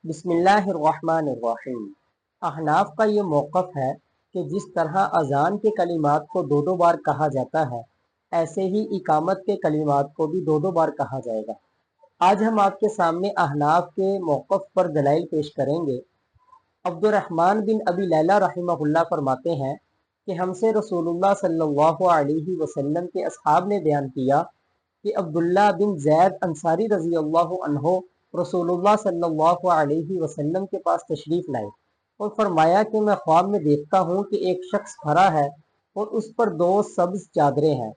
بسم اللہ الرحمن الرحیم۔ احناف کا یہ موقف ہے کہ جس طرح اذان کے کلمات کو دو دو بار کہا جاتا ہے، ایسے ہی اقامت کے کلمات کو بھی دو دو بار کہا جائے گا۔ آج ہم آپ کے سامنے احناف کے موقف پر دلائل پیش کریں گے۔ عبد الرحمن بن ابی لیلہ رحمہ اللہ فرماتے ہیں کہ ہم سے رسول اللہ صلی اللہ علیہ وسلم کے اصحاب نے بیان کیا کہ عبداللہ بن زید انصاری رضی اللہ عنہ رسول اللہ صلی اللہ علیہ وسلم کے پاس تشریف لائے اور فرمایا کہ میں خواب میں دیکھتا ہوں کہ ایک شخص کھڑا ہے اور اس پر دو سبز چادریں ہیں۔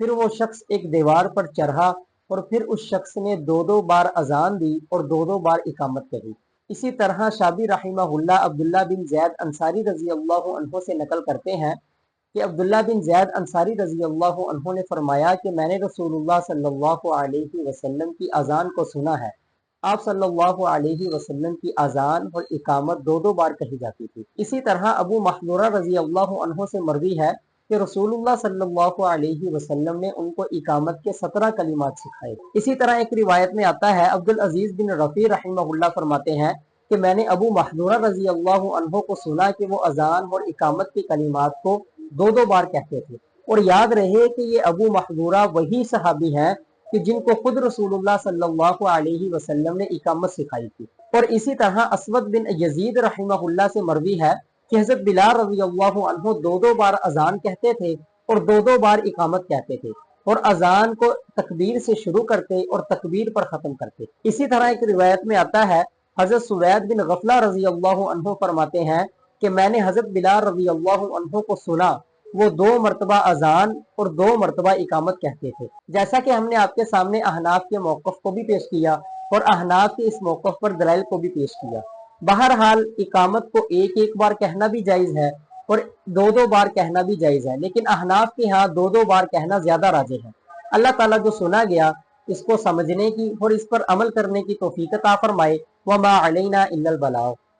پھر وہ شخص ایک دیوار پر چڑھا اور پھر اس شخص نے دو دو بار اذان دی اور دو دو بار اقامت کہی۔ اسی طرح شابی رحمہ اللہ عبداللہ بن زید انصاری رضی اللہ عنہ سے نقل کرتے ہیں کہ عبداللہ بن زید انصاری رضی اللہ عنہ نے فرمایا کہ میں نے رسول اللہ صلی اللہ علیہ وسلم کی اذان کو سنا ہے۔ آپ صلی اللہ علیہ وسلم کی اذان اور اقامت دو دو بار کہی جاتی تھی۔ اسی طرح ابو محذورہ رضی اللہ عنہ سے مروی ہے کہ رسول اللہ صلی اللہ علیہ وسلم نے ان کو اقامت کے 17 کلمات سکھائے۔ اسی طرح ایک روایت میں آتا ہے، عبدالعزیز بن رفیع رحمہ اللہ فرماتے ہیں کہ میں نے ابو محذورہ رضی اللہ عنہ کو سنا کہ وہ اذان اور اقامت کے کلمات کو دو دو بار کہتے تھے۔ اور یاد رہے کہ یہ ابو محذورہ وہی صحابی ہیں کہ جن کو خود رسول اللہ صلی اللہ علیہ وسلم نے اقامت سکھائی تھی۔ اور اسی طرح اسود بن یزید رحمہ اللہ سے مروی ہے کہ حضرت بلال رضی اللہ عنہ دو دو بار اذان کہتے تھے اور دو دو بار اقامت کہتے تھے، اور اذان کو تکبیر سے شروع کرتے اور تکبیر پر ختم کرتے۔ اسی طرح ایک روایت میں آتا ہے، حضرت سوید بن غفلہ رضی اللہ عنہ فرماتے ہیں کہ میں نے حضرت بلال رضی اللہ عنہ کو سنا، وہ 2 مرتبہ اذان اور 2 مرتبہ اقامت کہتے تھے۔ جیسا کہ ہم نے آپ کے سامنے احناف کے موقف کو بھی پیش کیا اور احناف کے اس موقف پر دلائل کو بھی پیش کیا۔ بہرحال اقامت کو ایک ایک بار کہنا بھی جائز ہے اور دو دو بار کہنا بھی جائز ہے، لیکن احناف کے ہاں دو دو بار کہنا زیادہ راجح ہے۔ اللہ تعالیٰ جو سنا گیا اس کو سمجھنے کی اور اس پر عمل کرنے کی توفیق عطا فرمائے۔ وما علینا الا البلاغ۔